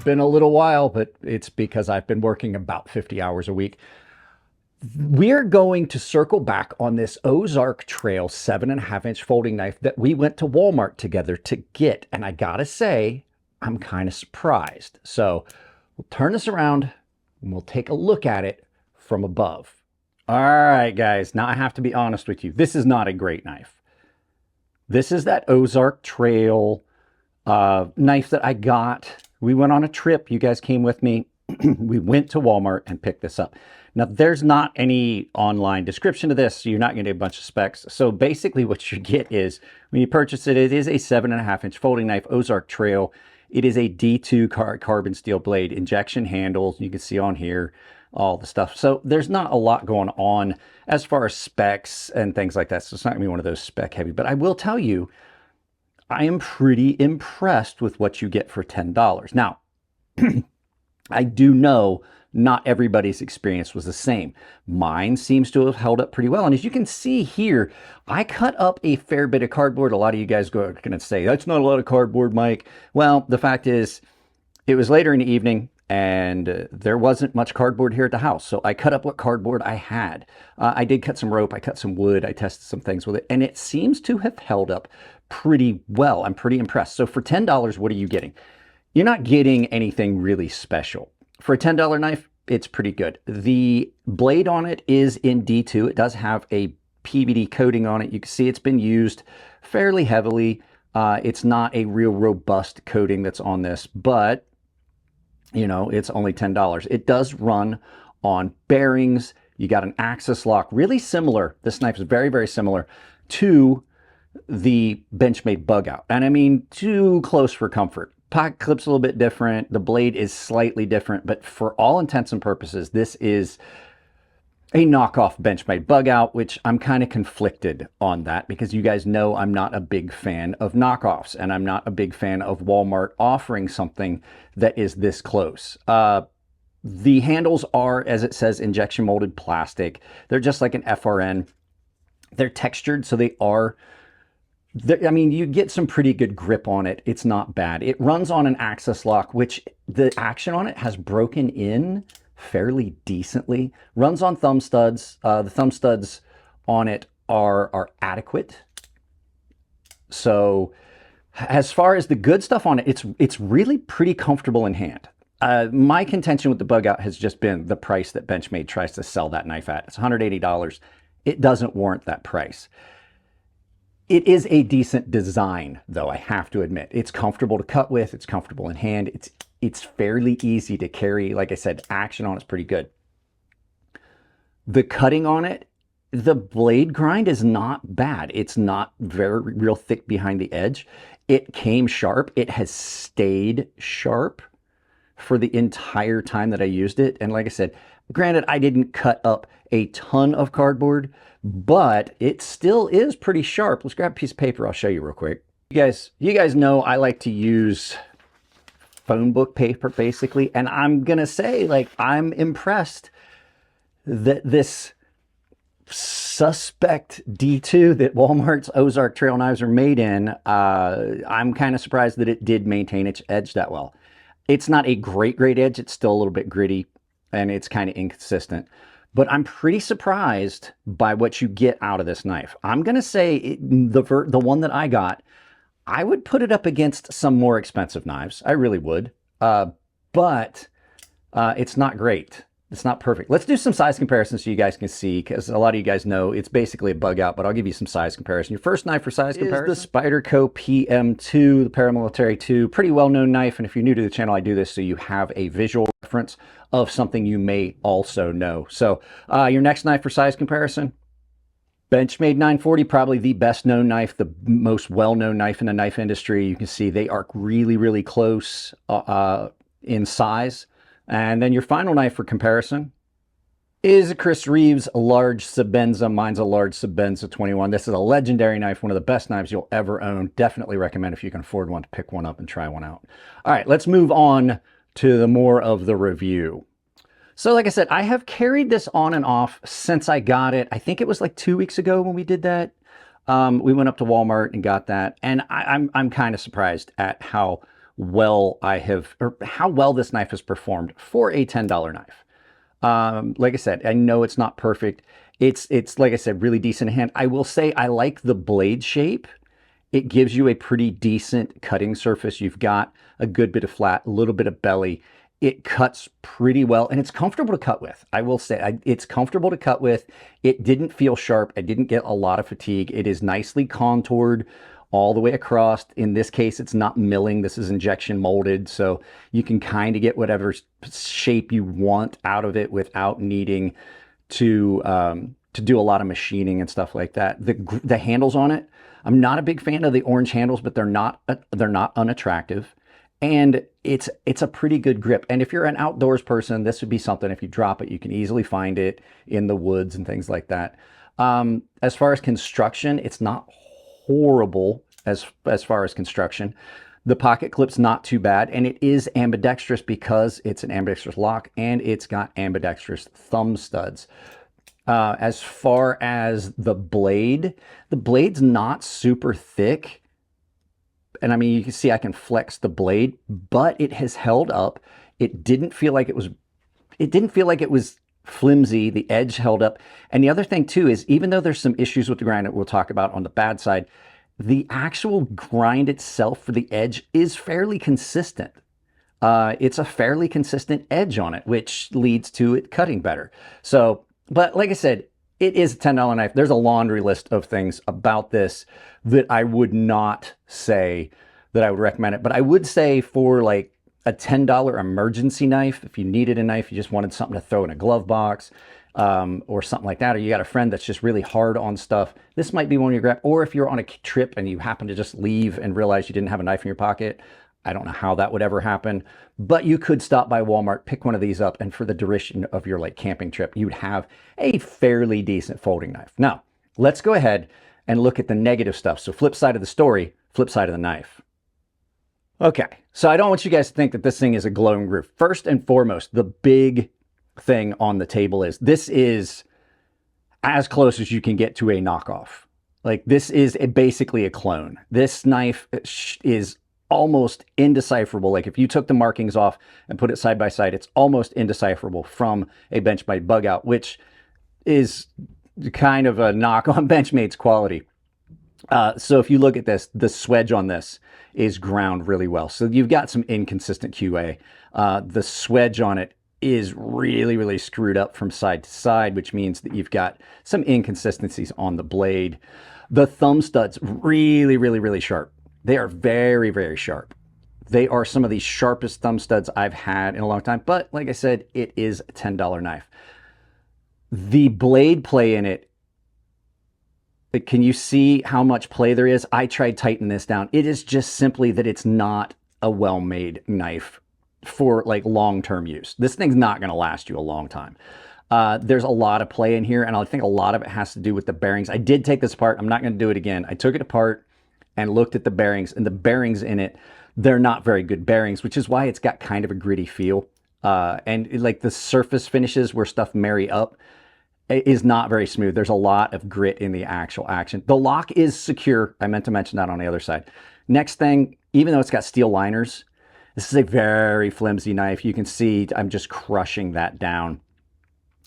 been a little while, but it's because I've been working about 50 hours a week. We're going to circle back on this Ozark Trail 7.5-inch folding knife that we went to Walmart together to get. And I gotta say, I'm kind of surprised. So we'll turn this around and we'll take a look at it from above. All right, guys, now I have to be honest with you. This is not a great knife. This is that Ozark Trail knife that I got. We went on a trip. You guys came with me. We went to Walmart and picked this up. Now, there's not any online description to this, so you're not going to get a bunch of specs. So basically what you get is, when you purchase it, it is a 7.5-inch folding knife, Ozark Trail. It is a D2 carbon steel blade, injection handles. You can see on here all the stuff. So there's not a lot going on as far as specs and things like that. So it's not going to be one of those spec heavy. But I will tell you, I am pretty impressed with what you get for $10. Now, I do know not everybody's experience was the same. Mine seems to have held up pretty well. And as you can see here, I cut up a fair bit of cardboard. A lot of you guys are going to say, that's not a lot of cardboard, Mike. Well, the fact is, it was later in the evening and there wasn't much cardboard here at the house. So I cut up what cardboard I had. I did cut some rope, I cut some wood, I tested some things with it, and it seems to have held up pretty well. I'm pretty impressed. So for $10, what are you getting? You're not getting anything really special. For a $10 knife, it's pretty good. The blade on it is in D2. It does have a PVD coating on it. You can see it's been used fairly heavily. It's not a real robust coating that's on this, but you know, it's only $10. It does run on bearings. You got an axis lock, really similar. This knife is very, very similar to the Benchmade bug out. And I mean, too close for comfort. Pocket clip's a little bit different. The blade is slightly different, but for all intents and purposes, this is a knockoff Benchmade bug out, which I'm kind of conflicted on that because you guys know I'm not a big fan of knockoffs and I'm not a big fan of Walmart offering something that is this close. The handles are, as it says, injection molded plastic. They're just like an FRN. They're textured, so they are, I mean, you get some pretty good grip on it. It's not bad. It runs on an axis lock, which the action on it has broken in fairly decently. Runs on thumb studs. The thumb studs on it are adequate. So as far as the good stuff on it, it's really pretty comfortable in hand. My contention with the bug out has just been the price that Benchmade tries to sell that knife at. It's $180. It doesn't warrant that price. It is a decent design, though, I have to admit. It's comfortable to cut with. It's comfortable in hand. It's fairly easy to carry. Like I said, action on it's pretty good. The cutting on it, the blade grind is not bad. It's not real thick behind the edge. It came sharp. It has stayed sharp for the entire time that I used it. And like I said, granted, I didn't cut up a ton of cardboard, but it still is pretty sharp. Let's grab a piece of paper. I'll show you real quick. You guys know I like to use phone book paper, basically. And I'm going to say, like, I'm impressed that this suspect D2 that Walmart's Ozark Trail knives are made in, I'm kind of surprised that it did maintain its edge that well. It's not a great edge. It's still a little bit gritty and it's kind of inconsistent. But I'm pretty surprised by what you get out of this knife. I'm going to say the one that I got, I would put it up against some more expensive knives. I really would. But it's not great. It's not perfect. Let's do some size comparisons so you guys can see, because a lot of you guys know it's basically a bug out, but I'll give you some size comparison. Your first knife for size comparison is the Spyderco PM2, the Paramilitary 2. Pretty well-known knife, and if you're new to the channel, I do this so you have a visual reference of something you may also know. So your next knife for size comparison, Benchmade 940, probably the best known knife, the most well-known knife in the knife industry. You can see they are really, really close in size. And then your final knife for comparison is a Chris Reeves large Sebenza. Mine's a large Sebenza 21. This is a legendary knife, one of the best knives you'll ever own. Definitely recommend, if you can afford one, to pick one up and try one out. All right, let's move on to the more of the review. So like I said, I have carried this on and off since I got it. I think it was like 2 weeks ago when we did that. We went up to Walmart and got that. And I'm kind of surprised at how well I have, or how well this knife has performed for a $10 knife. Like I said, I know it's not perfect. It's like I said, really decent in hand. I will say I like the blade shape. It gives you a pretty decent cutting surface. You've got a good bit of flat, a little bit of belly. It cuts pretty well, and it's comfortable to cut with. I will say it's comfortable to cut with. It didn't feel sharp. I didn't get a lot of fatigue. It is nicely contoured all the way across. In this case, it's not milling. This is injection molded, so you can kind of get whatever shape you want out of it without needing to do a lot of machining and stuff like that. The handles on it, I'm not a big fan of the orange handles, but they're not unattractive. And it's a pretty good grip. And if you're an outdoors person, this would be something, if you drop it, you can easily find it in the woods and things like that. As far as construction, it's not horrible as far as construction. The pocket clip's not too bad, and it is ambidextrous because it's an ambidextrous lock and it's got ambidextrous thumb studs. As far as the blade's not super thick. And I mean, you can see I can flex the blade, but it has held up. It didn't feel like it was flimsy. The edge held up. And the other thing too is, even though there's some issues with the grind that we'll talk about on the bad side, the actual grind itself for the edge is fairly consistent. It's a fairly consistent edge on it, which leads to it cutting better. So, but like I said, it is a $10 knife. There's a laundry list of things about this that I would not say that I would recommend it. But I would say for like a $10 emergency knife, if you needed a knife, you just wanted something to throw in a glove box, or something like that, or you got a friend that's just really hard on stuff, this might be one you grab. Or if you're on a trip and you happen to just leave and realize you didn't have a knife in your pocket, I don't know how that would ever happen, but you could stop by Walmart, pick one of these up, and for the duration of your like camping trip, you would have a fairly decent folding knife. Now, let's go ahead and look at the negative stuff. So flip side of the story, flip side of the knife. Okay, so I don't want you guys to think that this thing is a glowing groove. First and foremost, the big thing on the table is this is as close as you can get to a knockoff. Like, this is basically a clone. This knife is almost indecipherable. Like, if you took the markings off and put it side by side, it's almost indecipherable from a Benchmade bug out, which is kind of a knock on Benchmade's quality. So if you look at this, the swedge on this is ground really well. So you've got some inconsistent QA. The swedge on it is really, really screwed up from side to side, which means that you've got some inconsistencies on the blade. The thumb studs, really, really, really sharp. They are very, very sharp. They are some of the sharpest thumb studs I've had in a long time. But like I said, it is a $10 knife. The blade play in it, can you see how much play there is? I tried tightening this down. It is just simply that it's not a well-made knife for like long-term use. This thing's not going to last you a long time. There's a lot of play in here, and I think a lot of it has to do with the bearings. I did take this apart. I'm not going to do it again. I took it apart and looked at the bearings, and the bearings in it, they're not very good bearings, which is why it's got kind of a gritty feel. And like the surface finishes where stuff marry up is not very smooth. There's a lot of grit in the actual action. The lock is secure. I meant to mention that on the other side. Next thing, even though it's got steel liners, this is a very flimsy knife. You can see I'm just crushing that down.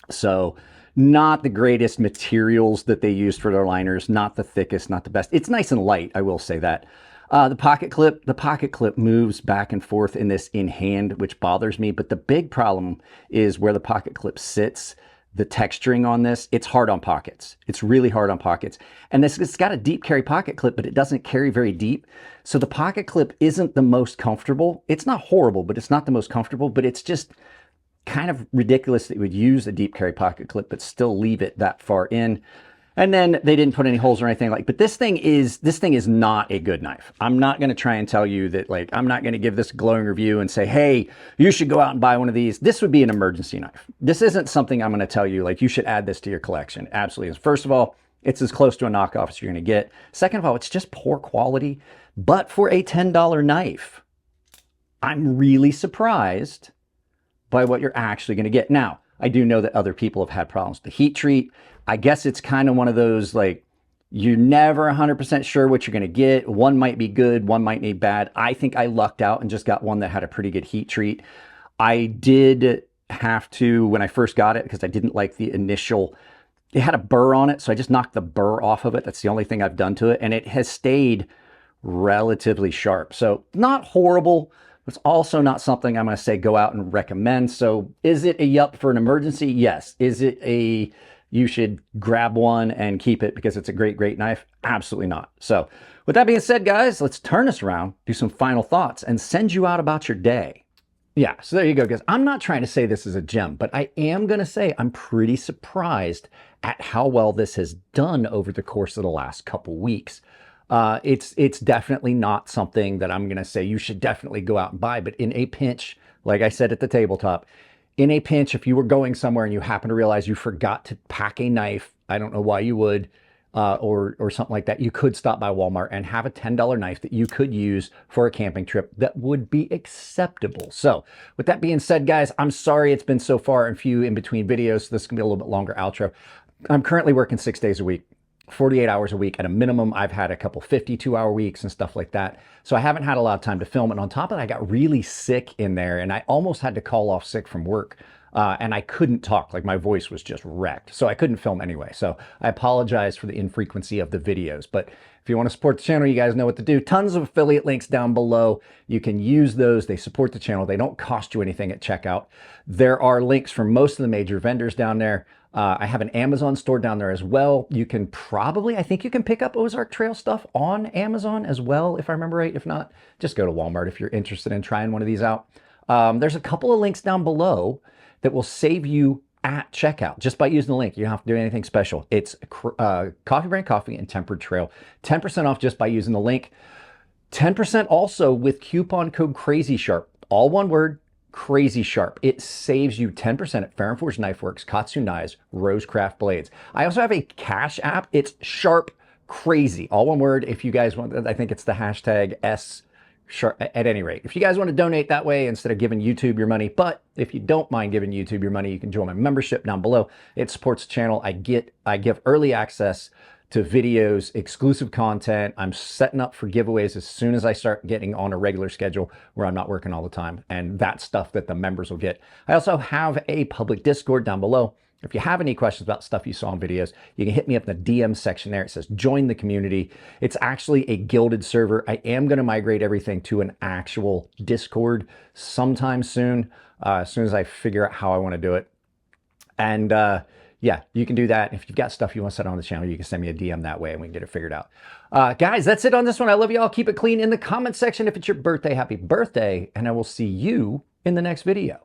So not the greatest materials that they used for their liners, not the thickest, not the best. It's nice and light, I will say that. The pocket clip moves back and forth in this in hand, which bothers me. But the big problem is where the pocket clip sits. The texturing on this, it's hard on pockets. It's really hard on pockets. And it's got a deep carry pocket clip, but it doesn't carry very deep. So the pocket clip isn't the most comfortable. It's not horrible, but it's not the most comfortable. But it's just kind of ridiculous that you would use a deep carry pocket clip, but still leave it that far in. And then they didn't put any holes or anything like, but this thing is not a good knife. I'm not going to try and tell you that, like, I'm not going to give this a glowing review and say, hey, you should go out and buy one of these. This would be an emergency knife. This isn't something I'm going to tell you, like, you should add this to your collection. Absolutely is. First of all, it's as close to a knockoff as you're going to get. Second of all, it's just poor quality. But for a $10 knife, I'm really surprised by what you're actually going to get. Now, I do know that other people have had problems with the heat treat. I guess it's kind of one of those, like, You're never 100% sure what you're going to get. One might be good, one might be bad. I think I lucked out and just got one that had a pretty good heat treat. I did have to, when I first got it, because I didn't like the initial, it had a burr on it, so I just knocked the burr off of it. That's the only thing I've done to it, and it has stayed relatively sharp. So not horrible. It's also not something I'm going to say go out and recommend. So is it a yup for an emergency? Yes. Is it a you should grab one and keep it because it's a great, great knife? Absolutely not. So with that being said, guys, let's turn this around, do some final thoughts, and send you out about your day. Yeah, so there you go, guys. I'm not trying to say this is a gem, but I am going to say I'm pretty surprised at how well this has done over the course of the last couple weeks. It's definitely not something that I'm going to say you should definitely go out and buy, but in a pinch, like I said at the tabletop, in a pinch, if you were going somewhere and you happen to realize you forgot to pack a knife, I don't know why you would, or something like that, you could stop by Walmart and have a $10 knife that you could use for a camping trip that would be acceptable. So with that being said, guys, I'm sorry it's been so far and few in between videos, so this is gonna be a little bit longer outro. I'm currently working 6 days a week. 48 hours a week at a minimum. I've had a couple 52-hour weeks and stuff like that. So I haven't had a lot of time to film. And on top of that, I got really sick in there and I almost had to call off sick from work. And I couldn't talk, like my voice was just wrecked. So I couldn't film anyway. So I apologize for the infrequency of the videos. But if you want to support the channel, you guys know what to do. Tons of affiliate links down below. You can use those. They support the channel. They don't cost you anything at checkout. There are links from most of the major vendors down there. I have an Amazon store down there as well. You can probably, I think you can pick up Ozark Trail stuff on Amazon as well, if I remember right. If not, just go to Walmart if you're interested in trying one of these out. There's a couple of links down below that will save you at checkout just by using the link. You don't have to do anything special. It's Coffee Brand Coffee and Tempered Trail. 10% off just by using the link. 10% also with coupon code crazysharp. All one word. crazysharp. It saves you 10% at Fair & Forged Knife Works, KATSU Knives, Rosecraft Blades. I also have a cash app. It's Sharp Crazy. All one word. If you guys want, I think it's the hashtag S Sharp. At any rate, if you guys want to donate that way instead of giving YouTube your money, but if you don't mind giving YouTube your money, you can join my membership down below. It supports the channel. I give early access to videos, exclusive content. I'm setting up for giveaways as soon as I start getting on a regular schedule where I'm not working all the time. And that's stuff that the members will get. I also have a public Discord down below. If you have any questions about stuff you saw in videos, you can hit me up in the DM section there. It says join the community. It's actually a guilded server. I am going to migrate everything to an actual Discord sometime soon, as soon as I figure out how I want to do it. And yeah, you can do that. If you've got stuff you want to set on the channel, you can send me a DM that way and we can get it figured out. Guys, that's it on this one. I love you all. Keep it clean in the comment section. If it's your birthday, happy birthday. And I will see you in the next video.